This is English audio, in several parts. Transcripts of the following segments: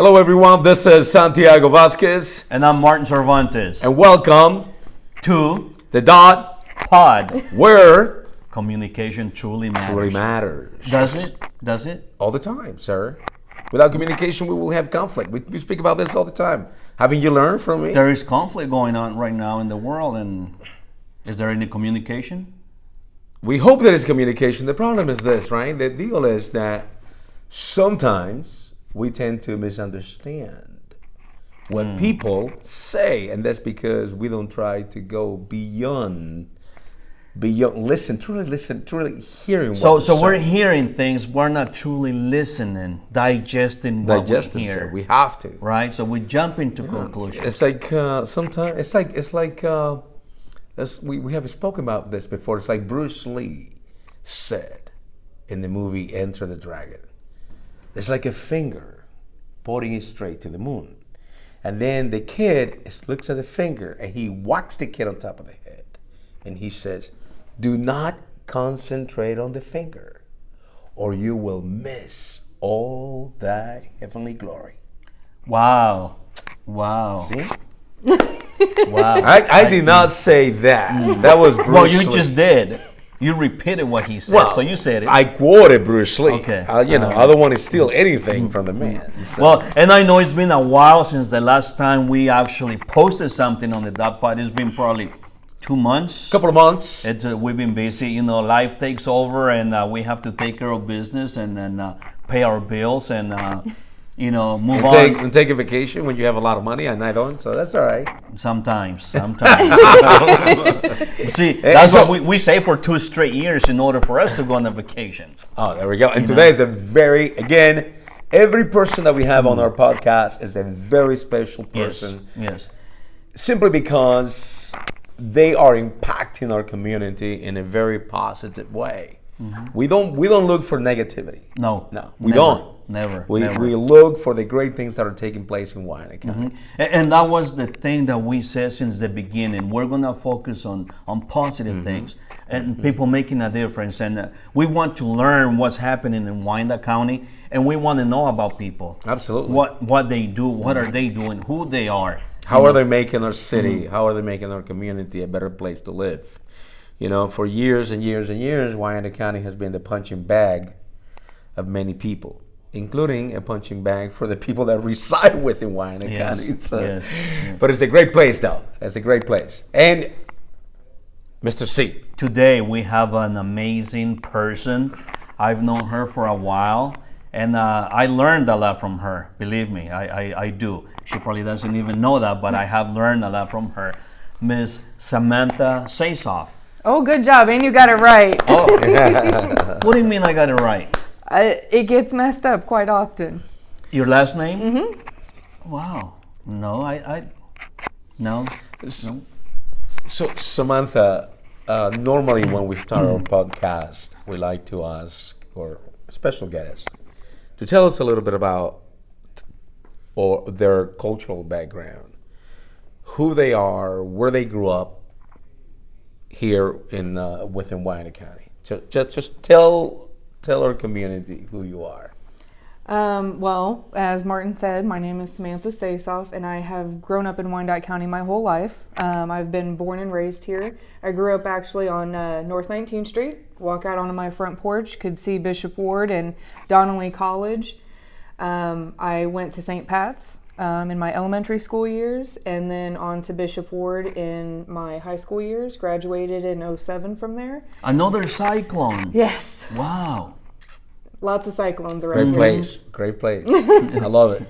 Hello everyone, this is Santiago Vasquez. And I'm Martin Cervantes. And welcome to the DOTTE POD, where communication truly matters. truly matters. Does it? Does it? All the time, sir. Without communication, we will have conflict. We speak about this all the time. Haven't you learned from me? There is conflict going on right now in the world, and is there any communication? We hope there is communication. The problem is this, right? The deal is that sometimes we tend to misunderstand what people say, and that's because we don't try to go beyond truly hearing So what we're hearing things, we're not truly listening, digesting what we hear. Sir. We have to. Right? So we jump into conclusions. It's like sometimes we have spoken about this before. It's like Bruce Lee said in the movie Enter the Dragon. It's like a finger pointing it straight to the moon. And then the kid looks at the finger and he whacks the kid on top of the head. And he says, do not concentrate on the finger or you will miss all that heavenly glory. Wow. See? Wow. I did not say that. That was Bruce Lee. Well, you just did. You repeated what he said, so you said it. I quoted Bruce Lee. Okay. I don't want to steal anything from the man. So. Well, and I know it's been a while since the last time we actually posted something on the DOTTE POD. It's been probably 2 months. Couple of months. We've been busy. Life takes over, and we have to take care of business and then pay our bills and move on. And take a vacation when you have a lot of money. And I don't, so that's all right. Sometimes. See, that's what we say for 2 straight years in order for us to go on a vacation. Oh, there we go. And today is every person that we have on our podcast is a very special person. Yes. Simply because they are impacting our community in a very positive way. Mm-hmm. We don't look for negativity. No, we don't. Never. We look for the great things that are taking place in Wyandotte County. Mm-hmm. And that was the thing that we said since the beginning. We're going to focus on positive things and people making a difference. And we want to learn what's happening in Wyandotte County, and we want to know about people. Absolutely. What they do, what are they doing, who they are. How are they making our city, how are they making our community a better place to live? For years and years and years, Wyandotte County has been the punching bag of many people, including a punching bag for the people that reside within Wyandotte County. Yes. But it's a great place, though. It's a great place. And Mr. C. Today we have an amazing person. I've known her for a while, and I learned a lot from her. Believe me, I do. She probably doesn't even know that, but I have learned a lot from her. Miss Samantha Saysoff. Oh, good job, and you got it right. Oh, what do you mean I got it right? It gets messed up quite often. Your last name? Mm-hmm. Wow. No, no. So, Samantha, normally when we start our podcast, we like to ask our special guests to tell us a little bit about their cultural background, who they are, where they grew up here within Wyandotte County. So just tell our community who you are. Well, as Martin said, my name is Samantha Saysoff, and I have grown up in Wyandotte County my whole life. I've been born and raised here. I grew up actually on North 19th Street. Walk out onto my front porch, could see Bishop Ward and Donnelly College. I went to St. Pat's in my elementary school years, and then on to Bishop Ward in my high school years. Graduated in 2007 from there. Another cyclone. Yes. Wow. Lots of cyclones around here. Great place. I love it.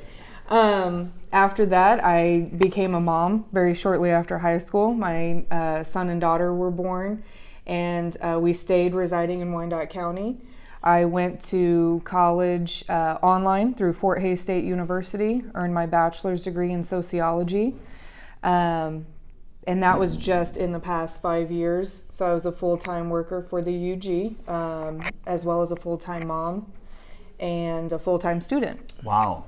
After that, I became a mom very shortly after high school. My son and daughter were born, and we stayed residing in Wyandotte County. I went to college online through Fort Hays State University, earned my bachelor's degree in sociology. And that was just in the past 5 years. So I was a full-time worker for the UG, as well as a full-time mom and a full-time student. Wow.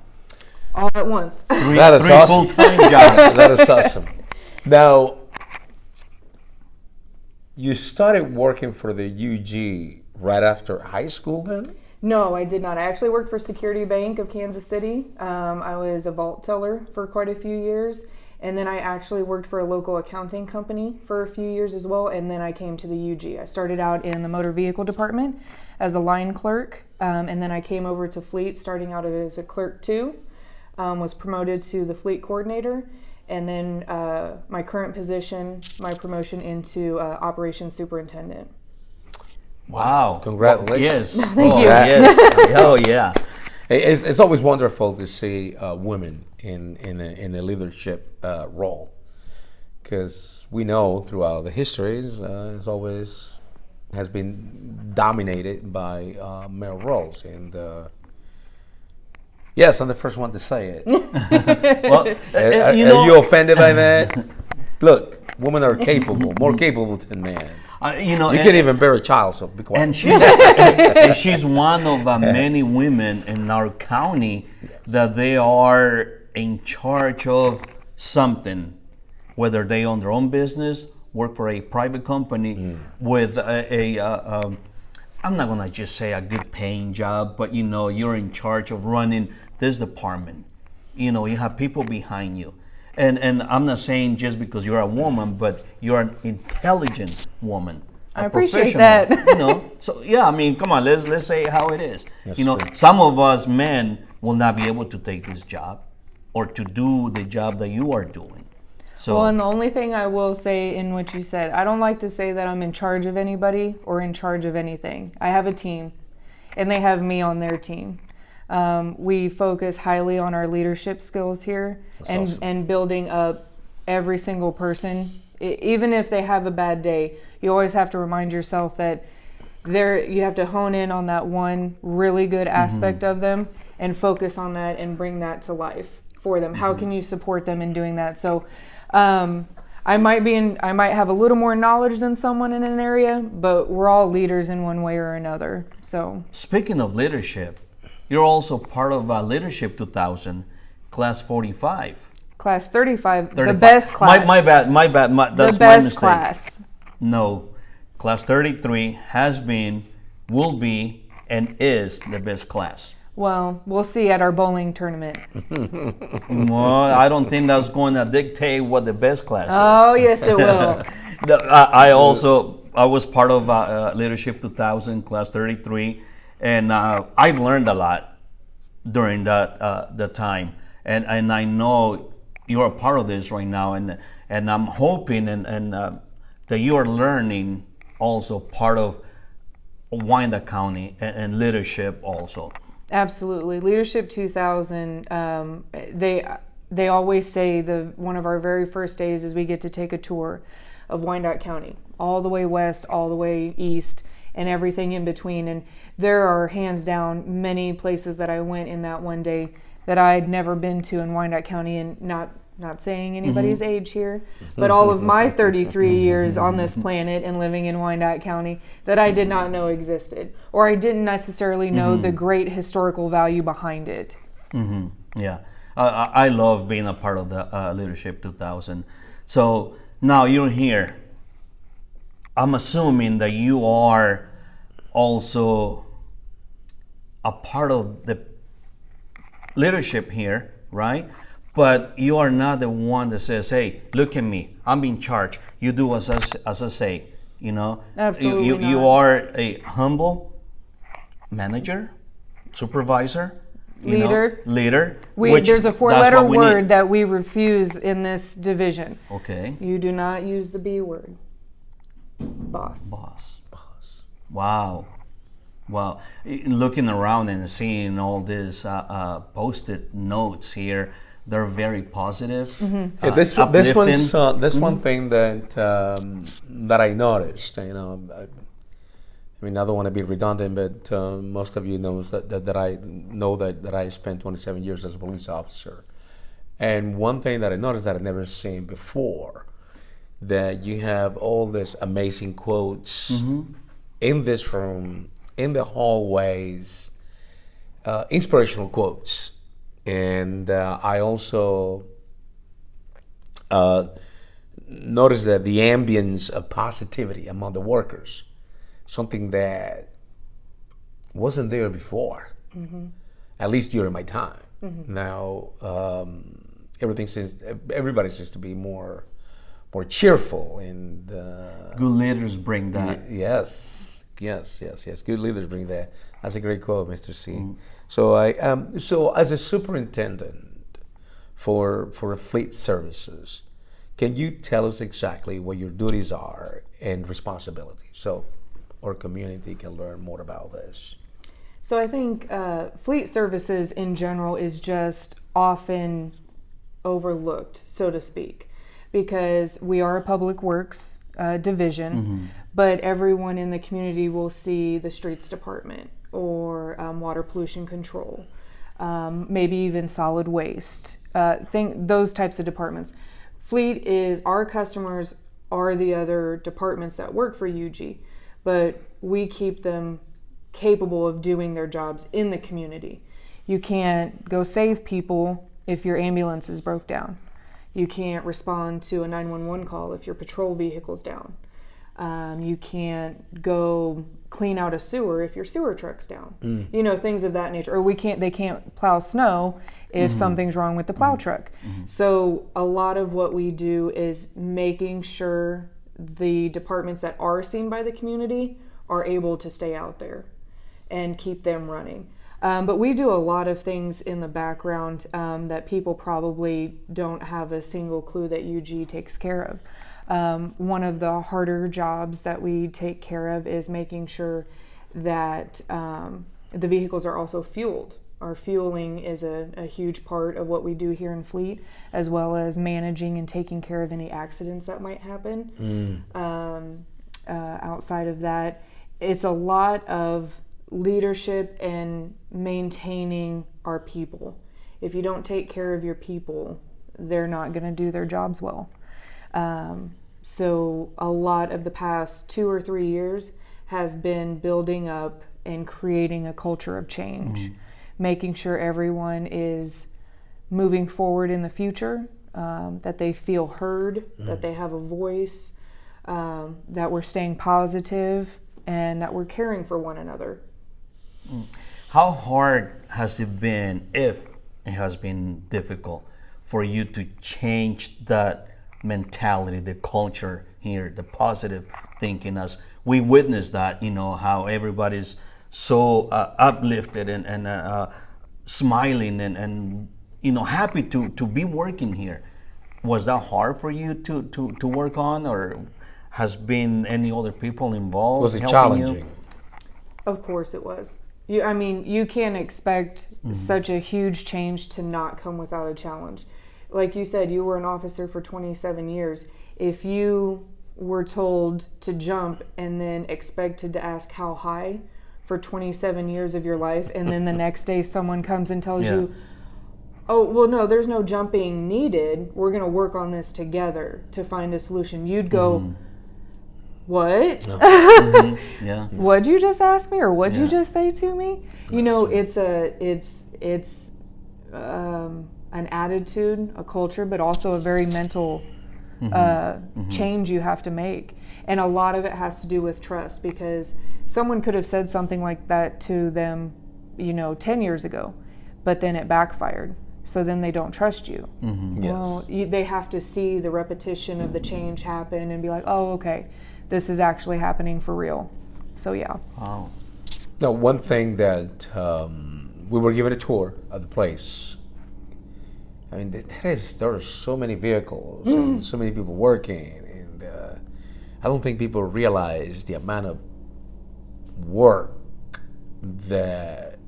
All at once. Three awesome. full-time jobs. That is awesome. Now, you started working for the UG right after high school then? No, I did not. I actually worked for Security Bank of Kansas City. I was a vault teller for quite a few years. And then I actually worked for a local accounting company for a few years as well. And then I came to the UG. I started out in the motor vehicle department as a line clerk. And then I came over to fleet, starting out as a clerk 2. Was promoted to the fleet coordinator. And then my current position, my promotion into Operations Superintendent. Wow! Congratulations. Yes. Thank you. Yes. Oh yeah. It's always wonderful to see women in a leadership role, because we know throughout the histories it's always has been dominated by male roles. And yes, I'm the first one to say it. Well, Are you offended by that? Look, women are capable, more capable than men. You can't even bear a child, so be quiet. And she's one of many women in our county that they are in charge of something, whether they own their own business, work for a private company with I'm not gonna just say a good paying job, but you're in charge of running this department. You have people behind you. And I'm not saying just because you're a woman, but you're an intelligent woman. I appreciate that. So yeah, I mean, come on, let's say how it is. That's true. true. Some of us men will not be able to take this job or to do the job that you are doing. So Well, and the only thing I will say in what you said, I don't like to say that I'm in charge of anybody or in charge of anything. I have a team, and they have me on their team. We focus highly on our leadership skills here and building up every single person. Even if they have a bad day, you always have to remind yourself that you have to hone in on that one really good aspect of them and focus on that and bring that to life for them. How can you support them in doing that? So I might have a little more knowledge than someone in an area, but we're all leaders in one way or another. So speaking of leadership, you're also part of Leadership 2000, Class 45. Class 35, 35. the best class. My bad. That's the best my mistake. class. No, Class 33 has been, will be, and is the best class. Well, we'll see at our bowling tournament. Well, I don't think that's going to dictate what the best class is. Oh, yes, it will. I was part of Leadership 2000, Class 33, and I've learned a lot during the time. And I know you're a part of this right now, and I'm hoping and that you are learning also part of Wyandotte County and leadership also. Absolutely. Leadership 2000, they always say one of our very first days is we get to take a tour of Wyandotte County, all the way west, all the way east, and everything in between. And there are hands down many places that I went in that one day that I'd never been to in Wyandotte County, and not saying anybody's age here, but all of my 33 years on this planet and living in Wyandotte County that I did not know existed, or I didn't necessarily know the great historical value behind it. Yeah, I love being a part of the Leadership 2000. So now you're here. I'm assuming that you are also a part of the leadership here, right? But you are not the one that says, hey, look at me, I'm in charge. You do as I say, Absolutely You not. are a humble manager, supervisor, leader. There's a 4-letter word that we refuse in this division. Okay. You do not use the B word. Boss. Wow. Looking around and seeing all these post-it notes here, they're very positive. Yeah, this one thing that I noticed. I mean, I don't want to be redundant, but most of you knows that I know that I spent 27 years as a police officer. And one thing that I noticed that I'd never seen before, that you have all these amazing quotes in this room, in the hallways, inspirational quotes. And I also noticed that the ambience of positivity among the workers, something that wasn't there before. At least during my time. Now everybody seems to be more cheerful and Good leaders bring that. yes. Good leaders bring that. That's a great quote, Mr. C. So as a superintendent for fleet services, can you tell us exactly what your duties are and responsibilities, so our community can learn more about this? So I think fleet services in general is just often overlooked, so to speak, because we are a public works division, but everyone in the community will see the streets department or water pollution control, maybe even solid waste, those types of departments. Fleet is, our customers are the other departments that work for UG, but we keep them capable of doing their jobs in the community. You can't go save people if your ambulance is broke down. You can't respond to a 911 call if your patrol vehicle's down. You can't go clean out a sewer if your sewer truck's down. You know, things of that nature. Or they can't plow snow if something's wrong with the plow truck. So a lot of what we do is making sure the departments that are seen by the community are able to stay out there and keep them running. But we do a lot of things in the background that people probably don't have a single clue that UG takes care of. One of the harder jobs that we take care of is making sure that the vehicles are also fueled. Our fueling is a huge part of what we do here in Fleet, as well as managing and taking care of any accidents that might happen. Outside of that, it's a lot of leadership and maintaining our people. If you don't take care of your people, they're not going to do their jobs well. So a lot of the past 2 or 3 years has been building up and creating a culture of change, making sure everyone is moving forward in the future, that they feel heard, that they have a voice, that we're staying positive, and that we're caring for one another. How hard has it been, if it has been difficult, for you to change that mentality, the culture here, the positive thinking, as we witness that, you know, how everybody's so uplifted and smiling and you know, happy to be working here. Was that hard for you to work on, or has been any other people involved? Was it challenging? You? Of course it was. You can't expect such a huge change to not come without a challenge. Like you said, you were an officer for 27 years. If you were told to jump and then expected to ask how high for 27 years of your life, and then the next day someone comes and tells you, oh, well, no, there's no jumping needed. We're going to work on this together to find a solution. You'd go, what? Yeah. What'd you just ask me, or what'd you just say to me? You know, it's an attitude, a culture, but also a very mental change you have to make. And a lot of it has to do with trust, because someone could have said something like that to them, 10 years ago, but then it backfired. So then they don't trust you. Yes. Well, they have to see the repetition of the change happen and be like, oh, okay, this is actually happening for real. So yeah. Wow. Now, one thing that we were given a tour of the place. I mean, there are so many vehicles and so many people working, and I don't think people realize the amount of work that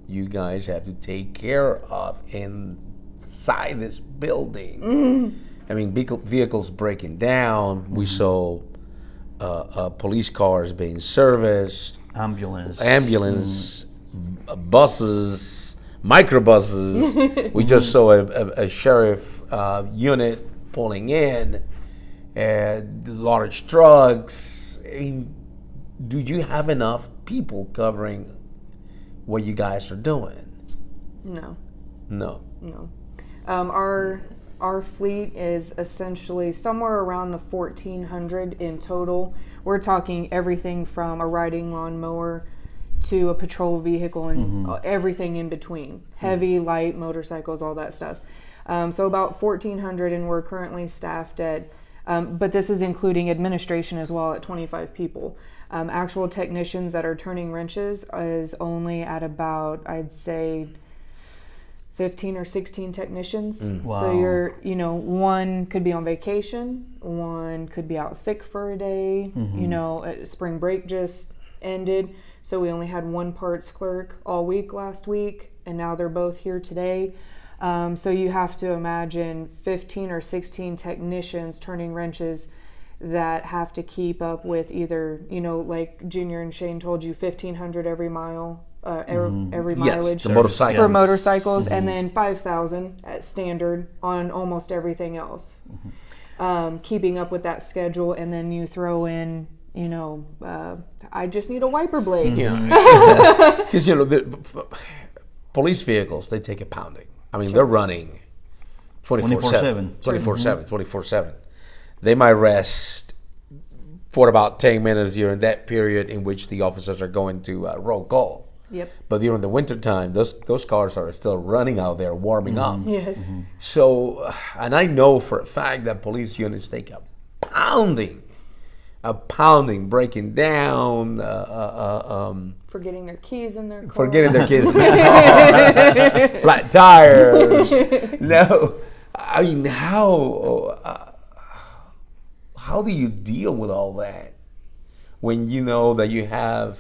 you guys have to take care of inside this building. I mean, vehicles breaking down. We saw police cars being serviced, ambulance, buses, microbuses. We just saw a sheriff unit pulling in, large trucks. I mean, do you have enough people covering what you guys are doing? No. Our fleet is essentially somewhere around the 1,400 in total. We're talking everything from a riding lawnmower to a patrol vehicle and everything in between, heavy, light, motorcycles, all that stuff. So about 1,400, and we're currently staffed at, but this is including administration as well, at 25 people. Actual technicians that are turning wrenches is only at about, I'd say, 15 or 16 technicians. Wow. So you're, one could be on vacation, one could be out sick for a day, spring break just ended. So we only had one parts clerk all week last week, and now they're both here today. So you have to imagine 15 or 16 technicians turning wrenches that have to keep up with either, like Junior and Shane told you, 1,500 every mile. Every mileage the motorcycles. for motorcycles, and then 5,000 at standard on almost everything else. Keeping up with that schedule, and then you throw in, I just need a wiper blade. Yeah, because the police vehicles, they take a pounding. I mean, they're running 24/7, 24/7. They might rest for about 10 minutes during that period in which the officers are going to roll call. Yep. But during the winter time, those cars are still running out there, warming up. Yes. So, and I know for a fact that police units take a pounding, breaking down, Forgetting their keys in their car. forgetting their kids in their car, flat tires. No, I mean, how do you deal with all that when you know that you have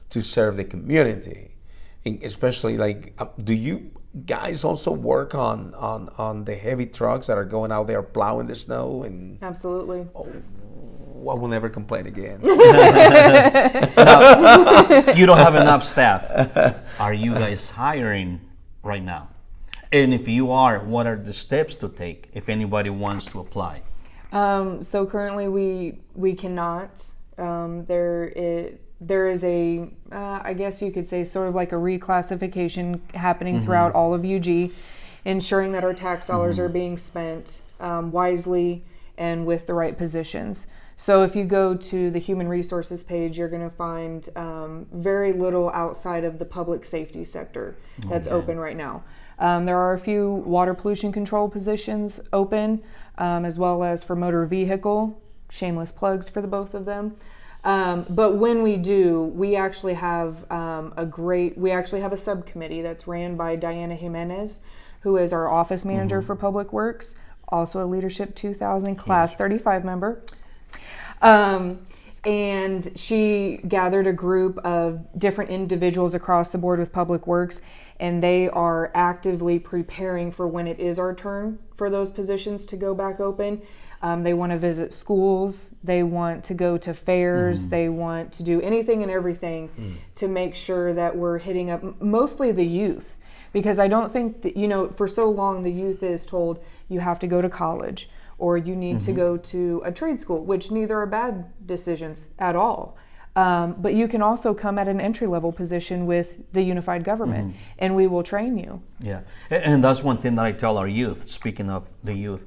to serve the community, and especially do you guys also work on the heavy trucks that are going out there plowing the snow? And Absolutely. I will never complain again. Now, you don't have enough staff. Are you guys hiring right now? And if you are, what are the steps to take if anybody wants to apply? So currently we cannot. There is a, I guess you could say, sort of like a reclassification happening throughout all of UG, ensuring that our tax dollars are being spent wisely and with the right positions. So if you go to the human resources page, you're going to find very little outside of the public safety sector that's open right now. There are a few water pollution control positions open, as well as for motor vehicle. Shameless plugs for the both of them. But when we do, we actually have a subcommittee that's ran by Diana Jimenez, who is our office manager for Public Works, also a Leadership 2000 Class 35 member. And she gathered a group of different individuals across the board with Public Works, and they are actively preparing for when it is our turn for those positions to go back open. They want to visit schools, they want to go to fairs, they want to do anything and everything to make sure that we're hitting up mostly the youth. Because I don't think that, for so long the youth is told you have to go to college or you need to go to a trade school, which neither are bad decisions at all. But you can also come at an entry-level position with the unified government, and we will train you. Yeah, and that's one thing that I tell our youth, speaking of the youth.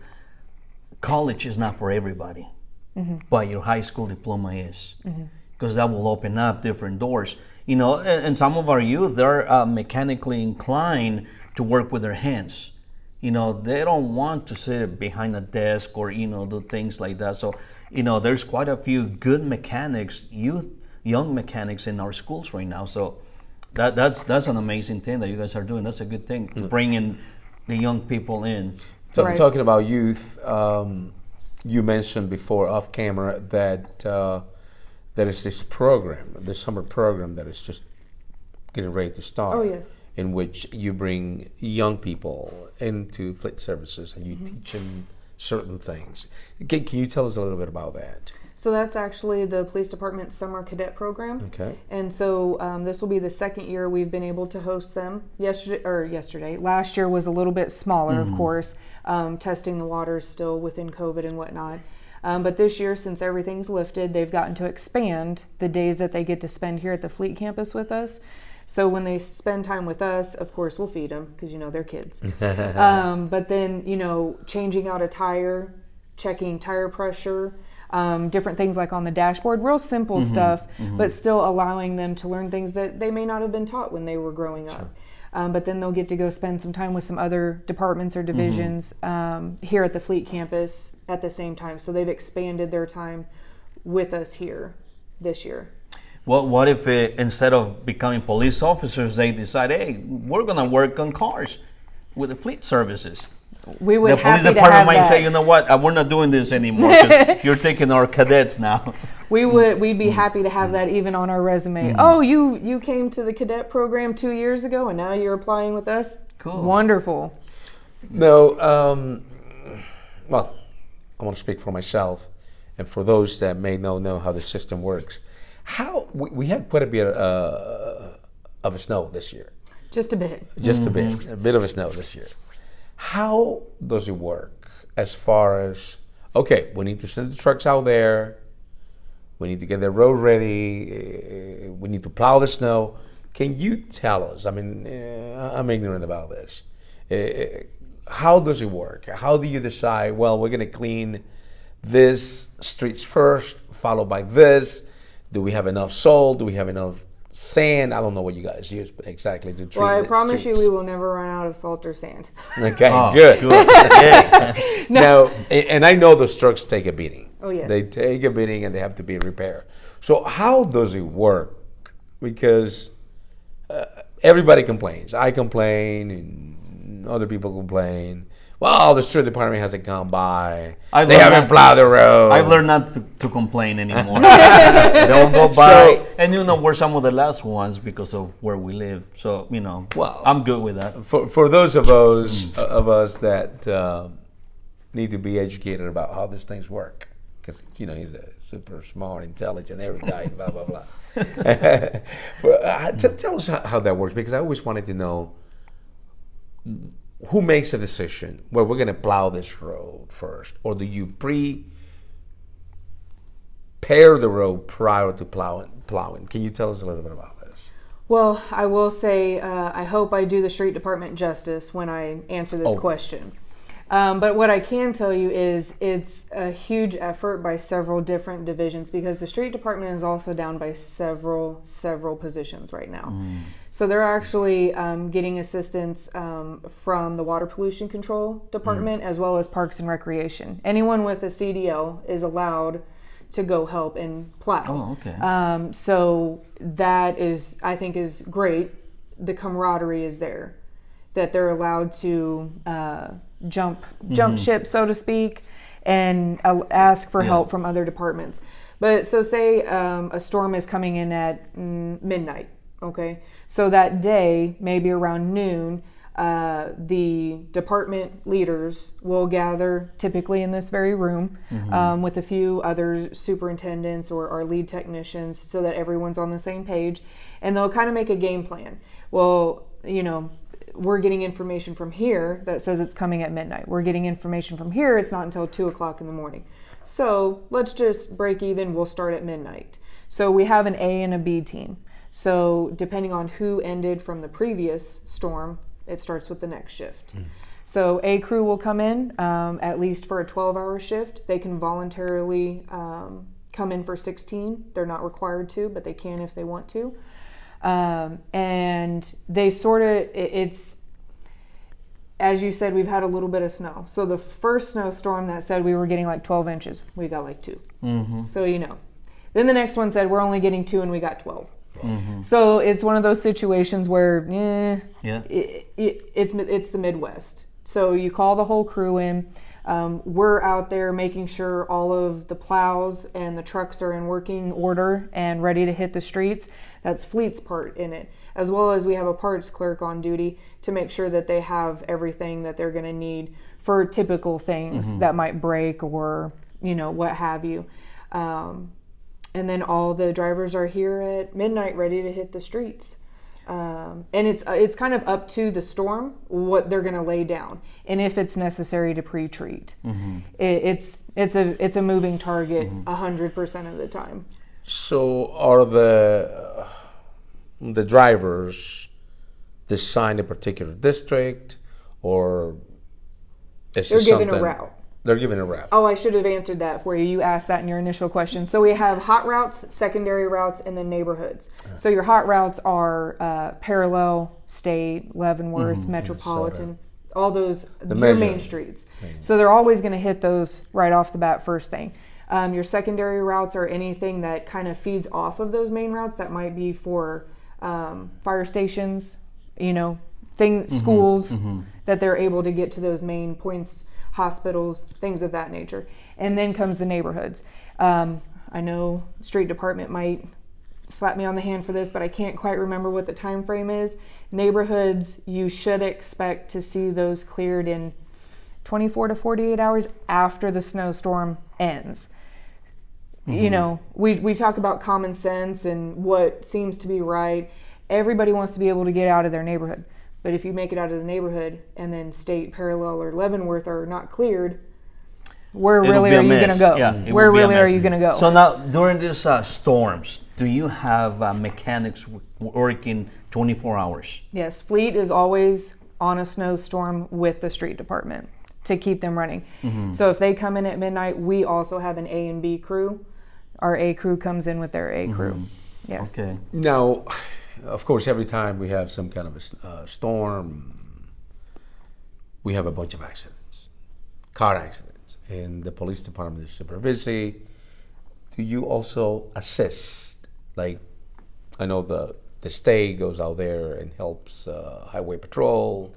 College is not for everybody, but your high school diploma is, because that will open up different doors. And some of our youth, they're mechanically inclined to work with their hands. They don't want to sit behind a desk or, do things like that. So, there's quite a few good mechanics, young mechanics in our schools right now. So that's an amazing thing that you guys are doing. That's a good thing, bringing the young people in. So Right. talking about youth, you mentioned before off camera that there is this program, this summer program that is just getting ready to start. Oh, yes. In which you bring young people into fleet services and you teach them certain things. Can you tell us a little bit about that? So that's actually the police department's summer cadet program. Okay. And so this will be the second year we've been able to host them. Last year was a little bit smaller, of course, testing the waters still within COVID and whatnot. But this year, since everything's lifted, they've gotten to expand the days that they get to spend here at the fleet campus with us. So when they spend time with us, of course, we'll feed them because, they're kids. But then, changing out a tire, checking tire pressure, different things like on the dashboard, real simple stuff, but still allowing them to learn things that they may not have been taught when they were growing up. But then they'll get to go spend some time with some other departments or divisions here at the Fleet campus at the same time. So they've expanded their time with us here this year. Well, what if instead of becoming police officers, they decide, hey, we're going to work on cars with the fleet services? We would The police happy to department have might that. say, you know what, we're not doing this anymore because you're taking our cadets now. We'd be happy to have that even on our resume. Oh, you came to the cadet program 2 years ago and now you're applying with us? Cool. Wonderful. No, well, I want to speak for myself and for those that may not know how the system works. How we had quite a bit of a snow this year. Just a bit. Just a bit of a snow this year. How does it work as far as, okay, we need to send the trucks out there, we need to get the road ready, we need to plow the snow. Can you tell us, I mean, I'm ignorant about this. How does it work? How do you decide, well, we're going to clean this streets first, followed by this? Do we have enough salt? Do we have enough sand? I don't know what you guys use exactly to treat. Well, I the promise streets. you we will never run out of salt or sand. Okay, Oh, good. Yeah. Now, and I know those trucks take a beating. Oh, yes. They take a beating and they have to be repaired. So how does it work? Because everybody complains. I complain and other people complain. Well, the street department hasn't come by. They haven't plowed the road. I've learned not to complain anymore. They'll go by, and we're some of the last ones because of where we live. So Well, I'm good with that. For those of us that need to be educated about how these things work, because he's a super smart, intelligent, every guy, blah blah blah. Tell us how that works, because I always wanted to know who makes a decision. Well, we're going to plow this road first, or do you prepare the road prior to plowing? Can you tell us a little bit about this? Well, I will say I hope I do the street department justice when I answer this question. But what I can tell you is it's a huge effort by several different divisions, because the street department is also down by several positions right now. So they're actually getting assistance from the water pollution control department as well as parks and recreation. Anyone with a CDL is allowed to go help and plow. Oh, okay. So that I think is great. The camaraderie is there, that they're allowed to jump ship, so to speak, and ask for help from other departments. But so say a storm is coming in at midnight, okay? So that day, maybe around noon, the department leaders will gather, typically in this very room, with a few other superintendents or our lead technicians, so that everyone's on the same page, and they'll kind of make a game plan. Well, we're getting information from here that says it's coming at midnight. We're getting information from here, it's not until 2 o'clock in the morning. So let's just break even, we'll start at midnight. So we have an A and a B team. So depending on who ended from the previous storm, it starts with the next shift. So A crew will come in at least for a 12-hour shift. They can voluntarily come in for 16. They're not required to, but they can if they want to. And they it's, as you said, we've had a little bit of snow. So the first snowstorm that said we were getting like 12 inches, we got like 2. So Then the next one said we're only getting 2 and we got 12. So it's one of those situations where it's the Midwest. So you call the whole crew in. We're out there making sure all of the plows and the trucks are in working order and ready to hit the streets. That's Fleet's part in it, as well as we have a parts clerk on duty to make sure that they have everything that they're going to need for typical things that might break or what have you. And then all the drivers are here at midnight ready to hit the streets. And it's kind of up to the storm what they're going to lay down, and if it's necessary to pre-treat. It's a moving target 100% of the time. So are the drivers assigned a particular district, or is they're it given something? a route? They're given a route. Oh, I should have answered that for you. You asked that in your initial question. So we have hot routes, secondary routes, and then neighborhoods. So your hot routes are Parallel, State, Leavenworth, Metropolitan, all those your main streets. So they're always going to hit those right off the bat first thing. Your secondary routes are anything that kind of feeds off of those main routes. That might be for fire stations, schools, that they're able to get to those main points, hospitals, things of that nature. And then comes the neighborhoods. I know street department might slap me on the hand for this, but I can't quite remember what the time frame is. Neighborhoods, you should expect to see those cleared in 24 to 48 hours after the snowstorm ends. We talk about common sense and what seems to be right. Everybody wants to be able to get out of their neighborhood. But if you make it out of the neighborhood and then State, Parallel, or Leavenworth are not cleared, where really are you going to go? Yeah, where really are you going to go? So now, during these storms, do you have mechanics working 24 hours? Yes, fleet is always on a snowstorm with the street department to keep them running. So if they come in at midnight, we also have an A and B crew. Our A crew comes in with their A crew. Yes. Okay. Now, of course, every time we have some kind of a storm, we have a bunch of accidents, car accidents, and the police department is super busy. Do you also assist? Like, I know the state goes out there and helps highway patrol,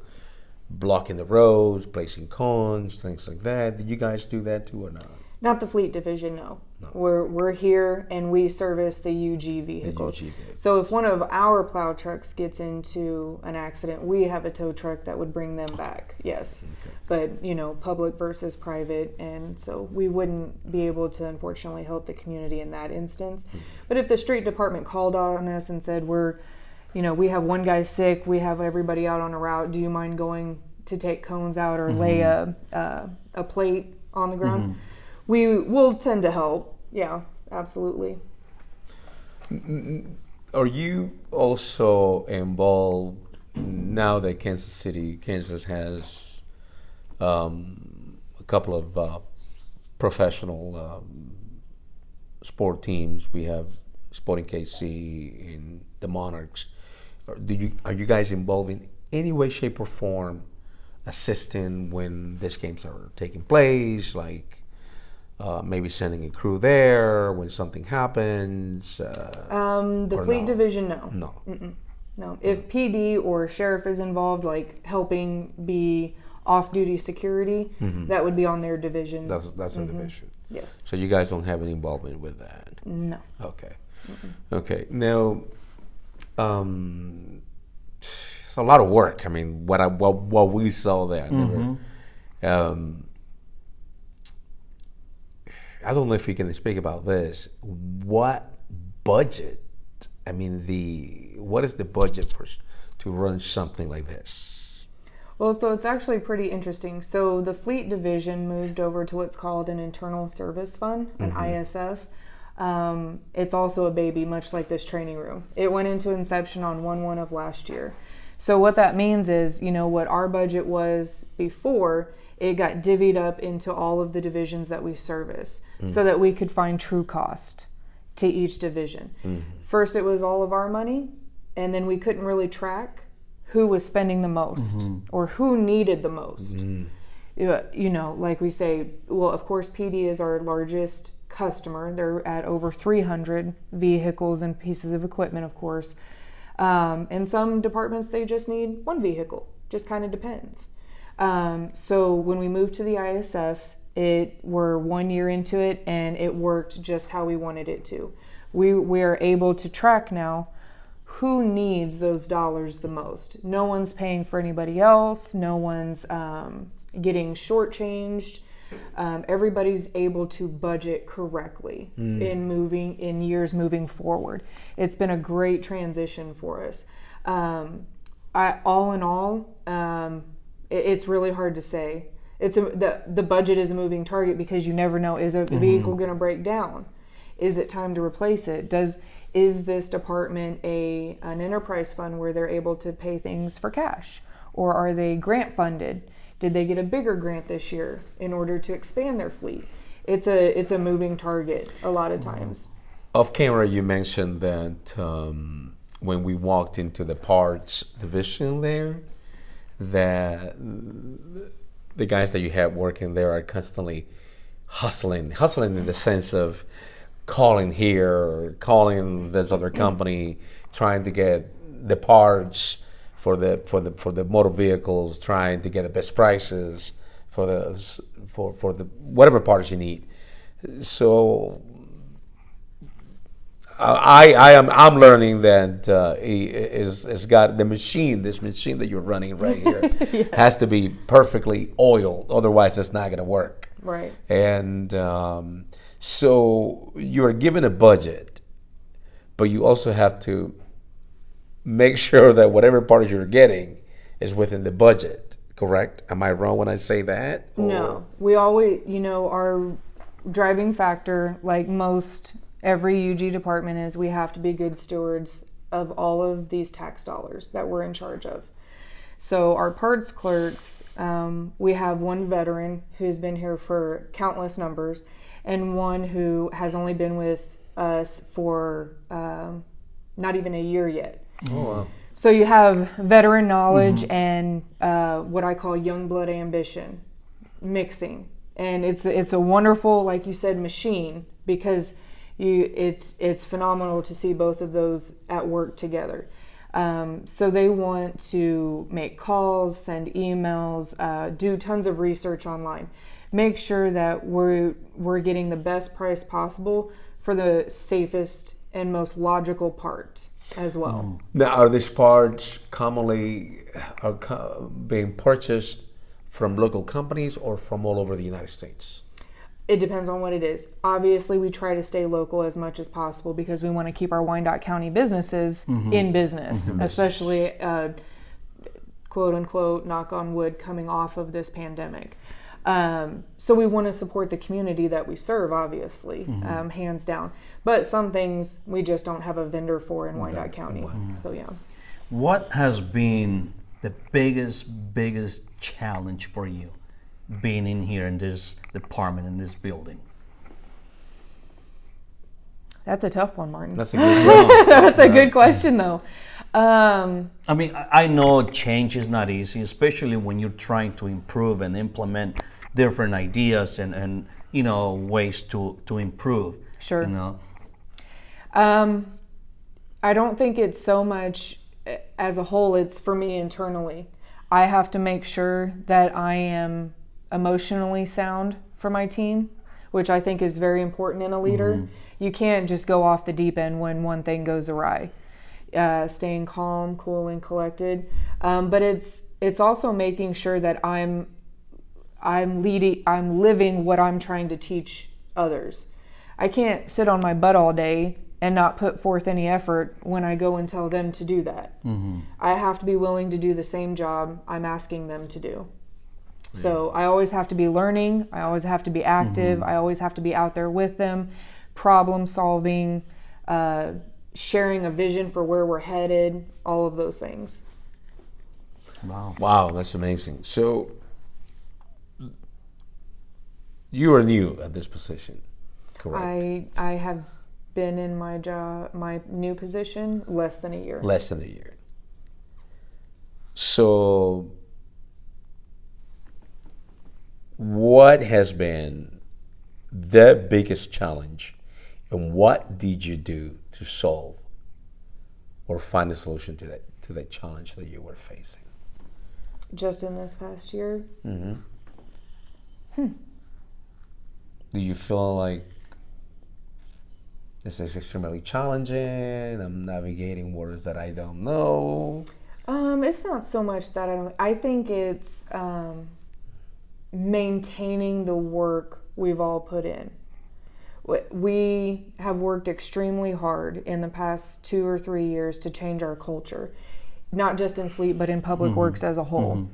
blocking the roads, placing cones, things like that. Did you guys do that too or not? Not the fleet division, no. We're here and we service the UG vehicles. So if one of our plow trucks gets into an accident, we have a tow truck that would bring them back. Yes. Okay. But public versus private, and so we wouldn't be able to unfortunately help the community in that instance. But if the street department called on us and said we have one guy sick, we have everybody out on a route, do you mind going to take cones out or lay a plate on the ground? We will tend to help. Yeah, absolutely. Are you also involved now that Kansas has a couple of professional sport teams? We have Sporting KC and the Monarchs. Are you guys involved in any way, shape, or form assisting when these games are taking place? Like maybe sending a crew there when something happens? The fleet division, no. No. No. If PD or sheriff is involved, like helping be off-duty security, that would be on their division. That's a division. Yes. So you guys don't have any involvement with that? No. Okay. Okay. Now, it's a lot of work. I mean, what we saw there. I don't know if you can speak about this. What budget? I mean, what is the budget to run something like this? Well, so it's actually pretty interesting. So the fleet division moved over to what's called an internal service fund, an ISF. It's also a baby, much like this training room. It went into inception on 1/1 of last year. So what that means is, what our budget was before, it got divvied up into all of the divisions that we service so that we could find true cost to each division. First, it was all of our money, and then we couldn't really track who was spending the most or who needed the most. Like we say, well, of course, PD is our largest customer. They're at over 300 vehicles and pieces of equipment, of course. In some departments, they just need one vehicle. Just kind of depends. So when we moved to the ISF, we're 1 year into it, and it worked just how we wanted it to. We are able to track now who needs those dollars the most. No one's paying for anybody else. No one's getting shortchanged. Everybody's able to budget correctly in years moving forward. It's been a great transition for us. All in all, it's really hard to say. The budget is a moving target because you never know, is a vehicle going to break down? Is it time to replace it? Is this department an enterprise fund where they're able to pay things for cash? Or are they grant funded? Did they get a bigger grant this year in order to expand their fleet? It's a moving target a lot of times. Off camera, you mentioned that when we walked into the parts division there, that the guys that you have working there are constantly hustling in the sense of calling here or calling this other company, trying to get the parts for the motor vehicles, trying to get the best prices for the whatever parts you need. So I'm learning that it's got this machine that you're running right here Yeah. has to be perfectly oiled, otherwise it's not going to work. Right. And so you're given a budget, but you also have to make sure that whatever part you're getting is within the budget. Correct? Am I wrong when I say that? Or? No, we always, our driving factor, like most every UG department, is we have to be good stewards of all of these tax dollars that we're in charge of. So our parts clerks, we have one veteran who's been here for countless numbers, and one who has only been with us for not even a year yet. Oh, wow. So you have veteran knowledge and what I call young blood ambition mixing, and it's a wonderful, like you said, machine, because it's phenomenal to see both of those at work together. So they want to make calls, send emails, do tons of research online, make sure that we're getting the best price possible for the safest and most logical part as well. Now, are these parts commonly being purchased from local companies or from all over the United States? It depends on what it is. Obviously, we try to stay local as much as possible because we want to keep our Wyandotte County businesses in business, especially quote unquote, knock on wood, coming off of this pandemic. So we want to support the community that we serve, obviously, hands down. But some things we just don't have a vendor for in Wyandotte County. So yeah. What has been the biggest challenge for you being in here in this department, in this building? That's a tough one, Martin. That's a good question. That's a good question, though. I mean, I know change is not easy, especially when you're trying to improve and implement different ideas and ways to improve. Sure. I don't think it's so much as a whole, it's for me internally. I have to make sure that I am emotionally sound for my team, which I think is very important in a leader. You can't just go off the deep end when one thing goes awry. Staying calm, cool, and collected. But it's also making sure that I'm living what I'm trying to teach others. I can't sit on my butt all day and not put forth any effort when I go and tell them to do that. I have to be willing to do the same job I'm asking them to do. So I always have to be learning. I always have to be active. I always have to be out there with them, problem solving, sharing a vision for where we're headed, all of those things. Wow, that's amazing. So you are new at this position, correct? I have been in my new position less than a year. Less than a year. So what has been the biggest challenge, and what did you do to solve or find a solution to that challenge that you were facing? Just in this past year? Do you feel like this is extremely challenging? I'm navigating waters that I don't know. It's not so much that I think it's maintaining the work we've all put in. We have worked extremely hard in the past 2 or 3 years to change our culture, not just in fleet, but in public works as a whole.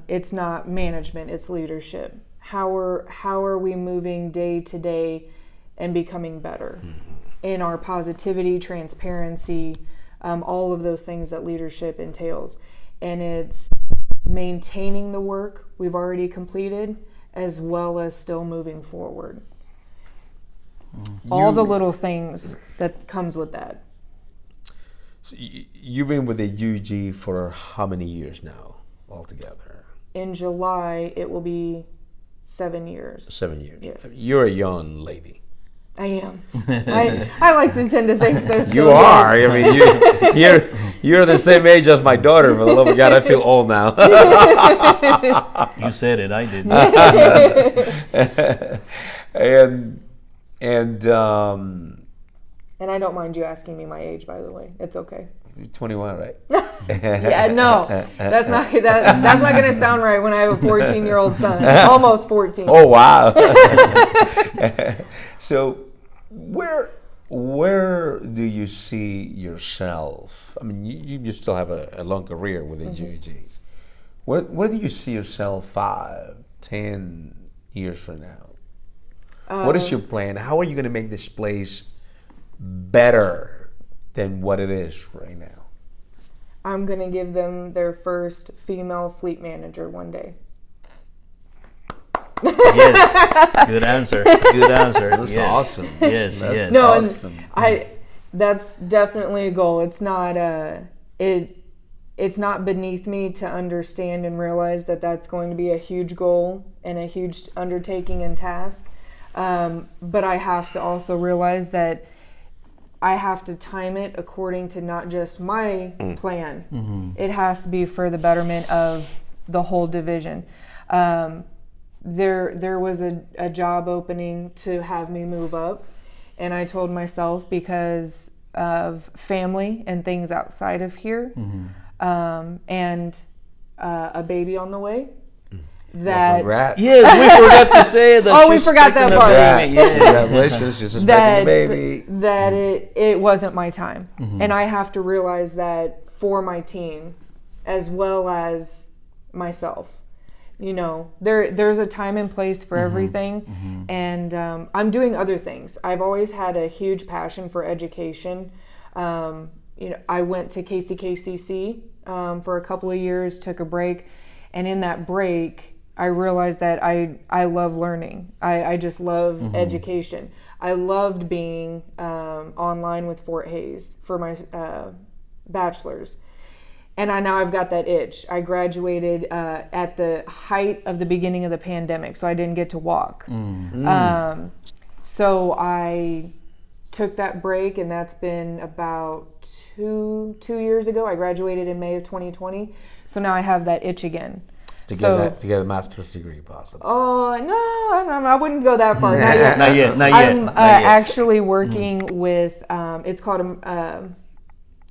It's not management, it's leadership. How are we moving day to day and becoming better in our positivity, transparency, all of those things that leadership entails. And it's maintaining the work we've already completed, as well as still moving forward. All the little things that comes with that. So you've been with the UG for how many years now altogether? In July, it will be 7 years. 7 years. Yes. You're a young lady. I am. I like to tend to think so. You are. I mean, you're the same age as my daughter. For the love of God, I feel old now. You said it. I didn't. And I don't mind you asking me my age, by the way. It's okay. you're 21, right? Yeah, no, that's not going to sound right when I have a 14-year-old son, almost 14. Oh wow! So, where do you see yourself? I mean, you still have a long career within GOG. Where do you see yourself 5, 10 years from now? What is your plan? How are you going to make this place better than what it is right now? I'm going to give them their first female fleet manager one day. Yes, good answer. Good answer. That's awesome. Yes, yes. No, awesome. and that's definitely a goal. It's not it's not beneath me to understand and realize that that's going to be a huge goal and a huge undertaking and task. But I have to also realize that I have to time it according to not just my plan. Mm-hmm. It has to be for the betterment of the whole division. There was a job opening to have me move up, and I told myself, because of family and things outside of here, and a baby on the way, that yes, we forgot to say that. We forgot that part. Congratulations, she's expecting a baby. That it wasn't my time, and I have to realize that for my team, as well as myself. You know, there's a time and place for everything, and I'm doing other things. I've always had a huge passion for education. You know, I went to KCKCC for a couple of years, took a break, and in that break, I realized that I love learning. I just love education. I loved being online with Fort Hayes for my bachelor's. And now I've got that itch. I graduated at the height of the beginning of the pandemic, so I didn't get to walk. So I took that break, and that's been about two years ago. I graduated in May of 2020, so now I have that itch again. To get a master's degree, possibly. Oh no, I wouldn't go that far. Not yet. I'm actually working with. It's called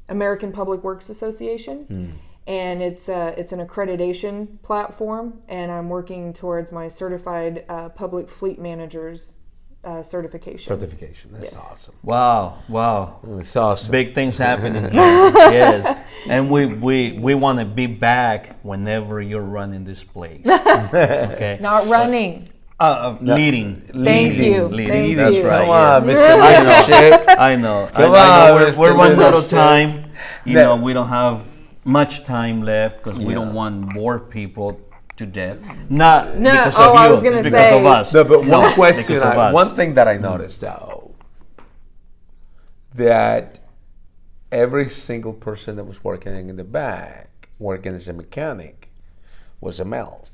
American Public Works Association, and it's an accreditation platform, and I'm working towards my certified public fleet managers certification. That's awesome. Wow. It's awesome. Big things happening here. Yes. And we want to be back whenever you're running this place. Okay. Not running. Leading. Thank you. That's right. Come on, yes. Mr. Leadership. I know. Come on, We're running out of Mr. time. You know, we don't have much time left because we don't want more people to death. Not because of you. I was gonna because say. of us. No, but one question, because of us. one thing that I noticed though, that every single person that was working in the back, working as a mechanic, was a male.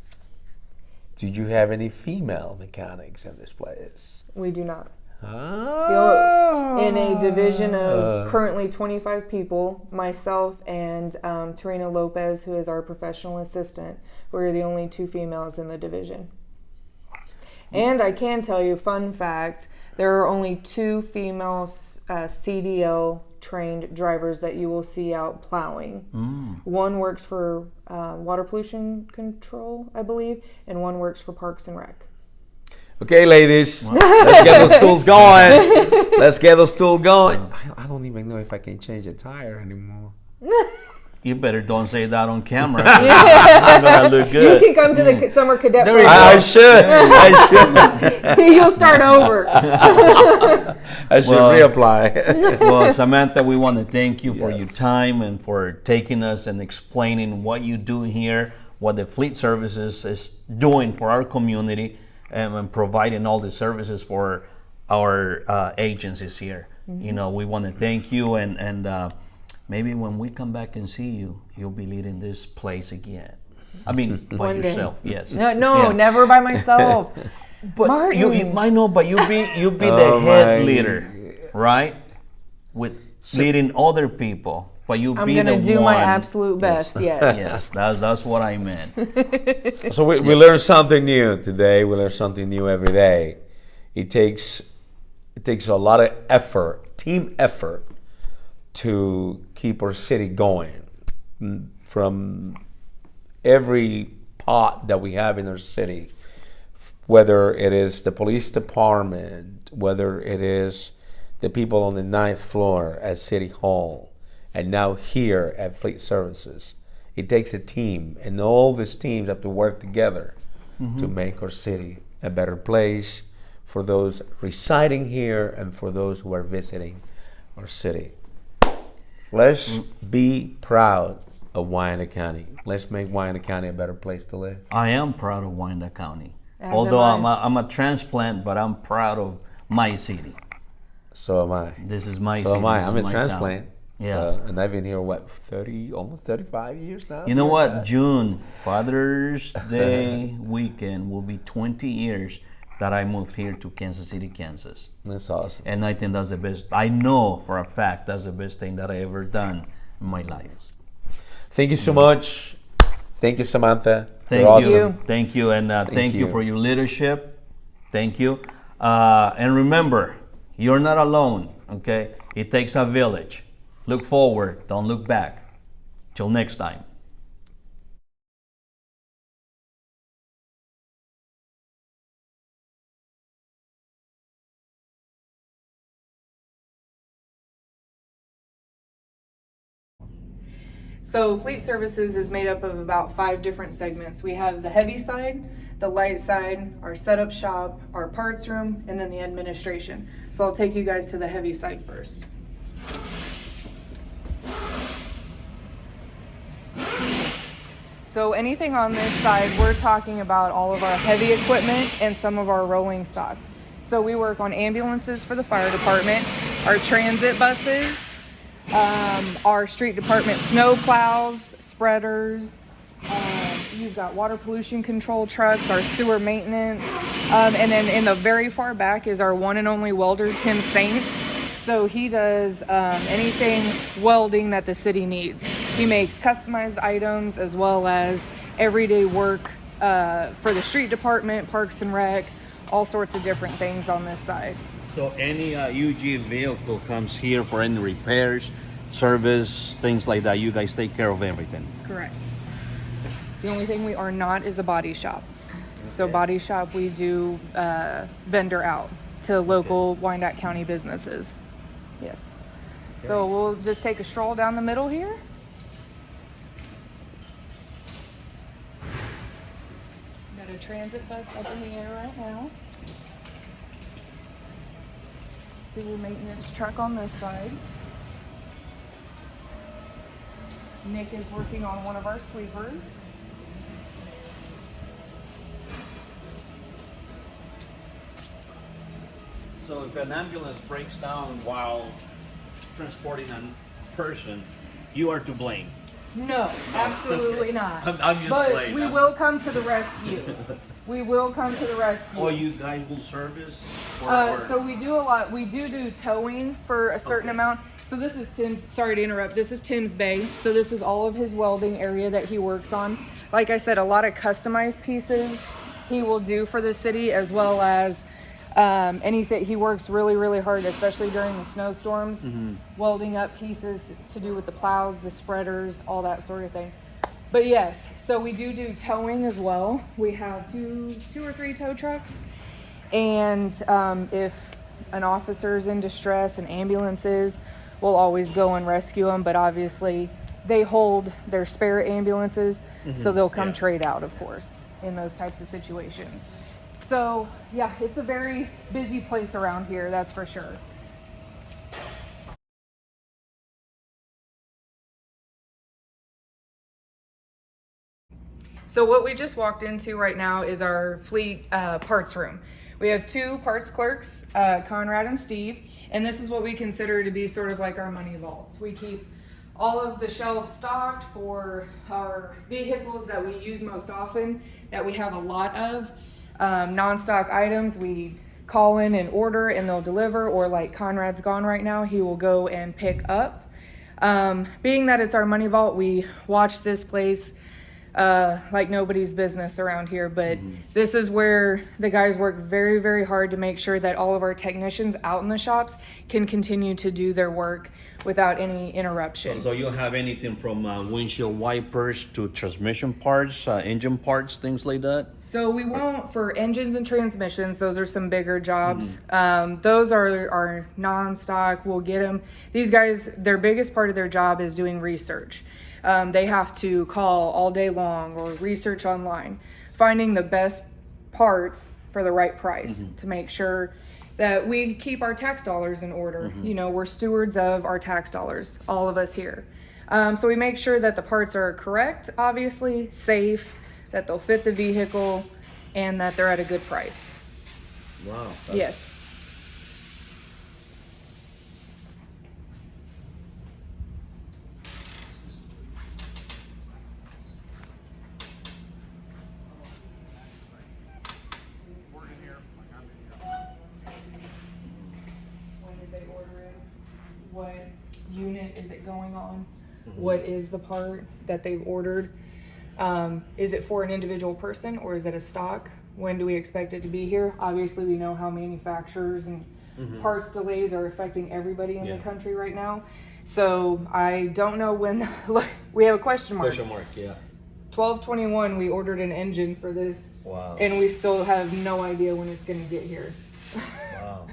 Do you have any female mechanics in this place? We do not. Oh. In a division of currently 25 people, myself and Tarina Lopez, who is our professional assistant, we're the only 2 females in the division. And I can tell you, fun fact, there are only 2 female CDL trained drivers that you will see out plowing. One works for water pollution control, I believe, and one works for Parks and Rec. Okay, ladies, let's get those tools going. I don't even know if I can change a tire anymore. You better don't say that on camera. I'm gonna look good. You can come to the summer cadet program. I should. You'll start over. I should reapply. Well, Samantha, we want to thank you for your time and for taking us and explaining what you do here, what the fleet services is doing for our community, and providing all the services for our agencies here. You know, we want to thank you, and maybe when we come back and see you, you'll be leading this place again. I mean, by One day. yourself, yes. No, Yeah. never by myself. But Martin. you might know, but you be the Oh, head my. leader, right? With leading other people, but you I'm be gonna the do one. my absolute best. Yes. Yes, that's what I meant. So we learned something new today. We learn something new every day. It takes a lot of effort, team effort, to keep our city going. From every pot that we have in our city, whether it is the police department, whether it is the people on the 9th floor at City Hall, and now here at Fleet Services. It takes a team, and all these teams have to work together to make our city a better place for those residing here and for those who are visiting our city. Let's be proud of Wyandotte County. Let's make Wyandotte County a better place to live. I am proud of Wyandotte County. As Although am I. I'm a transplant, but I'm proud of my city. So am I. This is my So city. am I. This I'm is a my transplant. town. Yeah. So, and I've been here, almost 35 years now? You know Something what? like that. June, Father's Day weekend will be 20 years that I moved here to Kansas City, Kansas. That's awesome. And I think that's the best. I know for a fact that's the best thing that I ever done in my life. Thank you so much. Thank you, Samantha. Thank You're you. awesome. Thank you. And thank you you. for your leadership. Thank you. And remember, you're not alone, okay? It takes a village. Look forward, don't look back. Till next time. So Fleet Services is made up of about 5 different segments. We have the heavy side, the light side, our setup shop, our parts room, and then the administration. So I'll take you guys to the heavy side first. So anything on this side, we're talking about all of our heavy equipment and some of our rolling stock. So we work on ambulances for the fire department, our transit buses, our street department snow plows, spreaders, you've got water pollution control trucks, our sewer maintenance, and then in the very far back is our one and only welder, Tim Saint. So he does anything welding that the city needs. He makes customized items as well as everyday work for the street department, Parks and Rec, all sorts of different things on this side. So any UG vehicle comes here for any repairs, service, things like that. You guys take care of everything. Correct. The only thing we are not is a body shop. So body shop, we do vendor out to local Wyandotte County businesses. Yes. So we'll just take a stroll down the middle here. Got a transit bus up in the air right now. Sewer maintenance truck on this side. Nick is working on one of our sweepers. So if an ambulance breaks down while transporting a person, you are to blame. No, absolutely not. I'm just but playing. we will come to the rescue. We will come to the rescue. Or you guys will service? So we do a lot. We do towing for a certain amount. So this is Tim's. Sorry to interrupt. This is Tim's bay. So this is all of his welding area that he works on. Like I said, a lot of customized pieces he will do for the city, as well as anything. He works really hard, especially during the snowstorms, welding up pieces to do with the plows, the spreaders, all that sort of thing. But yes, so we do towing as well. We have two or three tow trucks, and if an officer's in distress and ambulances, we'll always go and rescue them. But obviously, they hold their spare ambulances, so they'll come trade out, of course, in those types of situations. So yeah, it's a very busy place around here, that's for sure. So what we just walked into right now is our fleet parts room. We have two parts clerks, Conrad and Steve, and this is what we consider to be sort of like our money vaults. We keep all of the shelves stocked for our vehicles that we use most often, that we have a lot of. Non-stock items, we call in and order and they'll deliver, or like Conrad's gone right now, he will go and pick up. Being that it's our money vault, we watch this place like nobody's business around here, but this is where the guys work very, very hard to make sure that all of our technicians out in the shops can continue to do their work without any interruption. So you have anything from windshield wipers to transmission parts, engine parts, things like that? So we won't, for engines and transmissions, those are some bigger jobs. Those are non-stock, we'll get them. These guys, their biggest part of their job is doing research. They have to call all day long or research online, finding the best parts for the right price to make sure that we keep our tax dollars in order. You know, we're stewards of our tax dollars, all of us here. So we make sure that the parts are correct, obviously, safe, that they'll fit the vehicle, and that they're at a good price. Wow. Yes. What unit is it going on? What is the part that they've ordered? Is it for an individual person or is it a stock? When do we expect it to be here? Obviously, we know how manufacturers and parts delays are affecting everybody in the country right now. So I don't know when. We have a question mark. Question mark, yeah. 12/21, we ordered an engine for this. Wow. And we still have no idea when it's going to get here. Wow.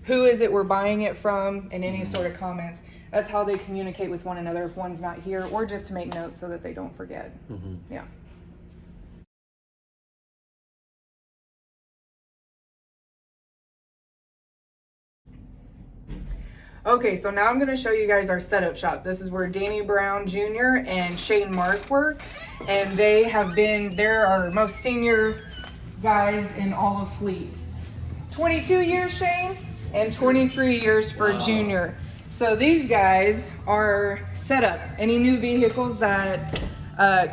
Who is it we're buying it from, and any sort of comments. That's how they communicate with one another if one's not here, or just to make notes so that they don't forget. Yeah. Okay, so now I'm going to show you guys our setup shop. This is where Danny Brown Jr. and Shane Mark work, and they're our most senior guys in all of Fleet. 22 years, Shane, and 23 years for Junior. So these guys are set up. Any new vehicles that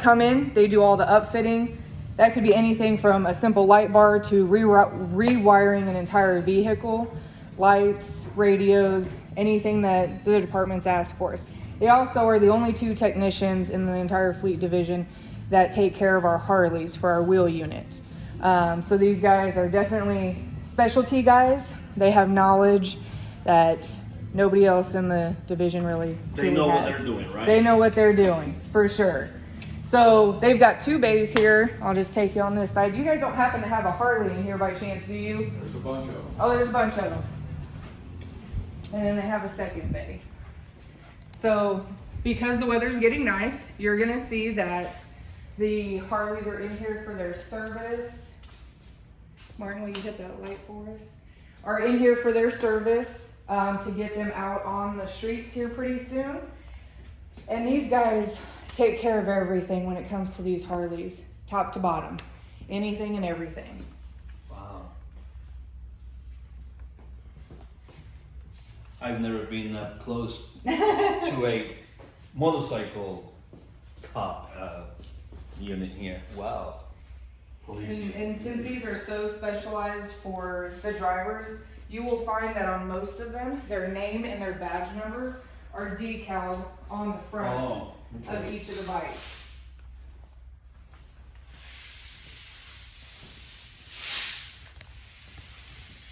come in, they do all the upfitting. That could be anything from a simple light bar to rewiring an entire vehicle, lights, radios, anything that the departments ask for us. They also are the only two technicians in the entire Fleet division that take care of our Harleys for our wheel unit. So these guys are definitely specialty guys. They have knowledge that nobody else in the division really They know has. what they're doing, right? They know what they're doing, for sure. So they've got two bays here. I'll just take you on this side. You guys don't happen to have a Harley in here by chance, do you? There's a bunch of them. Oh, there's a bunch of them. And then they have a second bay. So because the weather's getting nice, you're gonna see that the Harleys are in here for their service. Martin, will you hit that light for us? Are in here for their service to get them out on the streets here pretty soon. And these guys take care of everything when it comes to these Harleys, top to bottom, anything and everything. Wow. I've never been that close to a motorcycle top unit here. Wow. And since these are so specialized for the drivers, you will find that on most of them, their name and their badge number are decaled on the front of each of the bikes.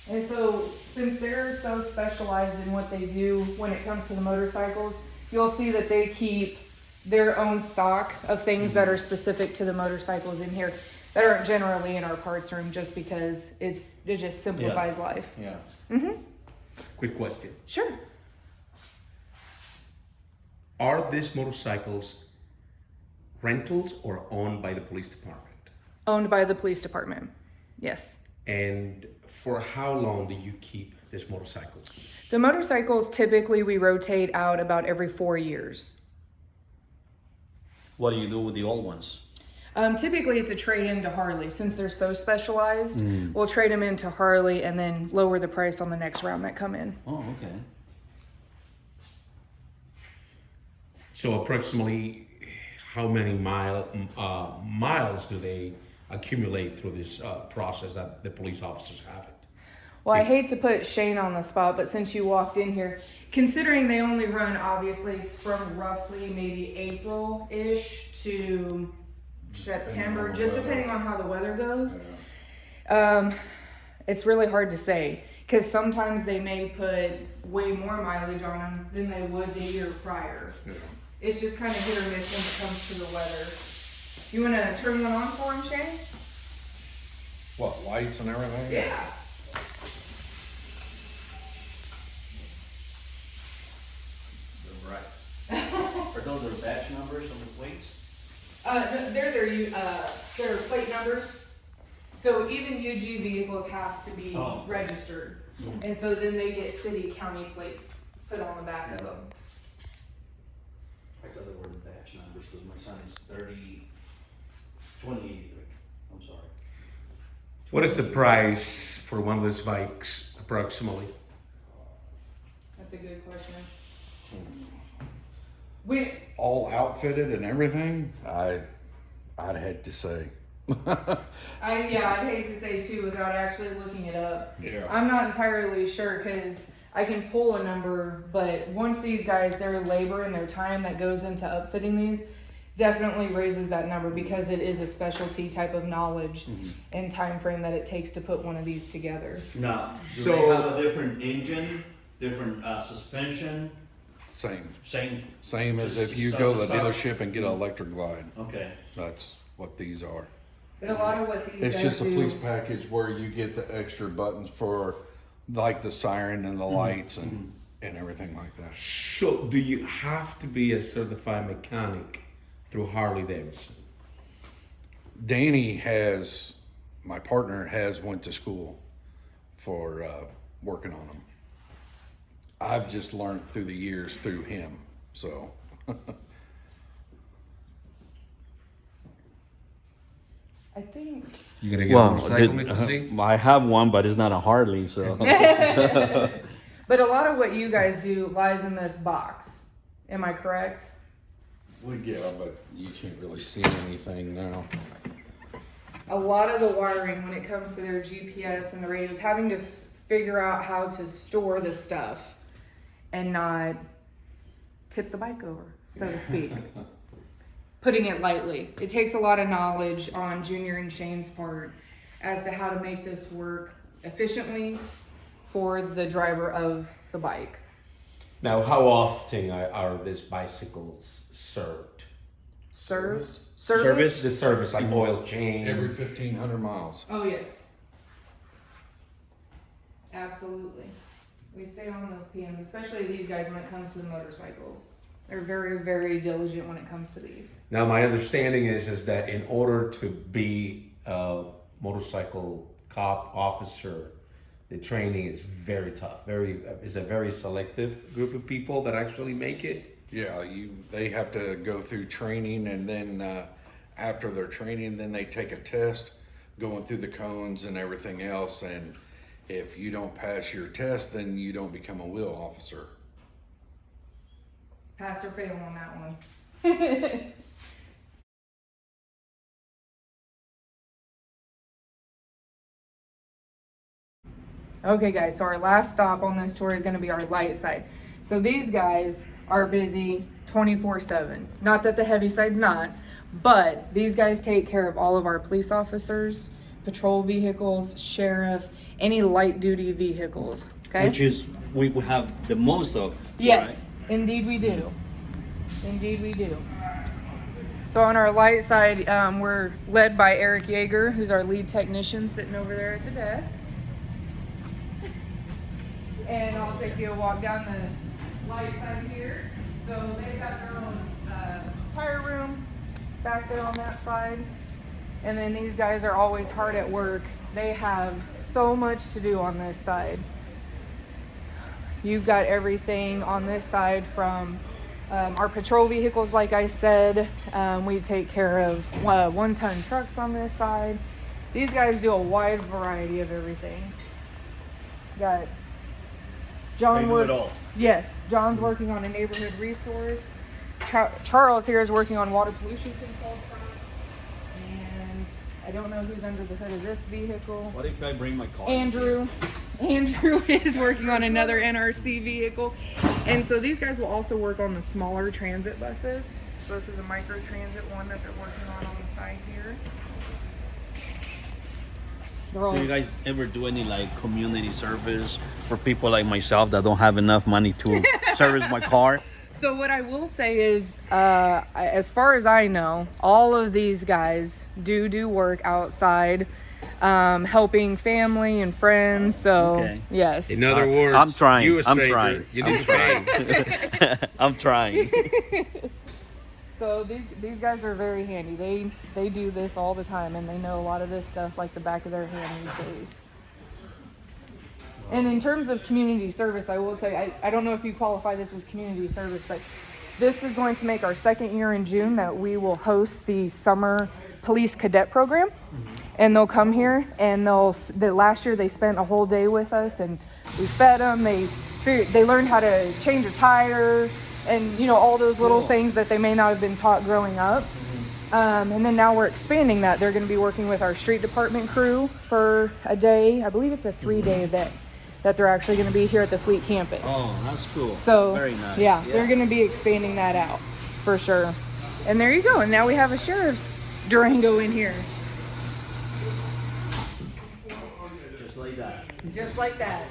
And so, since they're so specialized in what they do when it comes to the motorcycles, you'll see that they keep their own stock of things that are specific to the motorcycles in here that aren't generally in our parts room, just because it just simplifies life. Yeah. Mm-hmm. Quick question. Sure. Are these motorcycles rentals or owned by the police department? Owned by the police department. Yes. And for how long do you keep these motorcycles? The motorcycles, typically we rotate out about every 4 years. What do you do with the old ones? Typically, it's a trade-in to Harley. Since they're so specialized, we'll trade them into Harley and then lower the price on the next round that come in. Oh, okay. So approximately how many miles do they accumulate through this process that the police officers have it? Well, I hate to put Shane on the spot, but since you walked in here, considering they only run obviously from roughly maybe April-ish to September, just depending on how the weather goes, it's really hard to say. Because sometimes they may put way more mileage on them than they would the year prior. Yeah. It's just kind of hit or miss when it comes to the weather. You want to turn one on for him, Shane? What, lights and everything? Yeah. Right. Are those their batch numbers on the plates? They're their plate numbers. So even UG vehicles have to be registered. Mm-hmm. And so then they get city county plates put on the back of them. I thought they were the batch numbers because my son is 2083. I'm sorry. What is the price for one of those bikes approximately? That's a good question. All outfitted and everything? I'd hate to say. I'd hate to say too without actually looking it up. Yeah. I'm not entirely sure because I can pull a number, but once these guys, their labor and their time that goes into upfitting these definitely raises that number because it is a specialty type of knowledge and time frame that it takes to put one of these together. Now, do they have a different engine, different suspension? Same as Just if you go to the stuff. dealership and get an electric glide. Okay. That's what these are. But a lot of what these It's guys just a do, police package where you get the extra buttons for like the siren and the lights and everything like that. So do you have to be a certified mechanic through Harley Davidson? Danny my partner has went to school for working on them. I've just learned through the years through him, so. I think. You gonna get a motorcycle, Mr. Z? I have one, but it's not a Harley, so. But a lot of what you guys do lies in this box. Am I correct? Well, yeah, but you can't really see anything now. A lot of the wiring when it comes to their GPS and the radios, having to figure out how to store the stuff and not tip the bike over, so to speak. Putting it lightly. It takes a lot of knowledge on Junior and Shane's part as to how to make this work efficiently for the driver of the bike. Now, how often are these bicycles served? Service? The service, like oil change. Every 1,500 miles. Oh, yes. Absolutely. We stay on those PMs, especially these guys when it comes to the motorcycles. They're very, very diligent when it comes to these. Now, my understanding is that in order to be a motorcycle cop officer, the training is very tough. It's a very selective group of people that actually make it. Yeah, they have to go through training, and then after their training, then they take a test, going through the cones and everything else. And if you don't pass your test, then you don't become a wheel officer. Pass or fail on that one. Okay guys, so our last stop on this tour is going to be our light side. So these guys are busy 24/7. Not that the heavy side's not, but these guys take care of all of our police officers, patrol vehicles, sheriff, any light duty vehicles. Okay? Which is, we have the most of. Yes, indeed we do. Indeed we do. So on our light side, we're led by Eric Yeager, who's our lead technician sitting over there at the desk. And I'll take you a walk down the light side here. So they've got their own tire room back there on that side. And then these guys are always hard at work. They have so much to do on this side. You've got everything on this side from Our patrol vehicles, like I said, we take care of 1-ton trucks on this side. These guys do a wide variety of everything. Got John Yes, John's working on a neighborhood resource. Charles here is working on water pollution control truck. And I don't know who's under the hood of this vehicle. What if I bring my car? Andrew is working on another NRC vehicle. And so these guys will also work on the smaller transit buses. So this is a micro transit one that they're working on the side here. Do you guys ever do any like community service for people like myself that don't have enough money to service my car? So what I will say is, as far as I know, all of these guys do work outside, helping family and friends. So Okay. yes. In other words, I'm trying. You a I'm stranger, trying. You need to pay. I'm trying. So these guys are very handy. They do this all the time, and they know a lot of this stuff like the back of their hand these days. And in terms of community service, I will tell you, I don't know if you qualify this as community service, but this is going to make our 2nd year in June that we will host the summer police cadet program. And they'll come here, and last year they spent a whole day with us, and we fed them. They learned how to change a tire, and all those little things that they may not have been taught growing up. And then now we're expanding that. They're going to be working with our street department crew for a day. I believe it's a 3-day event that they're actually going to be here at the Fleet campus. Oh, that's cool. So very nice. Yeah, they're going to be expanding that out for sure. And there you go. And now we have a sheriff's Durango in here. Just like that. Just like that.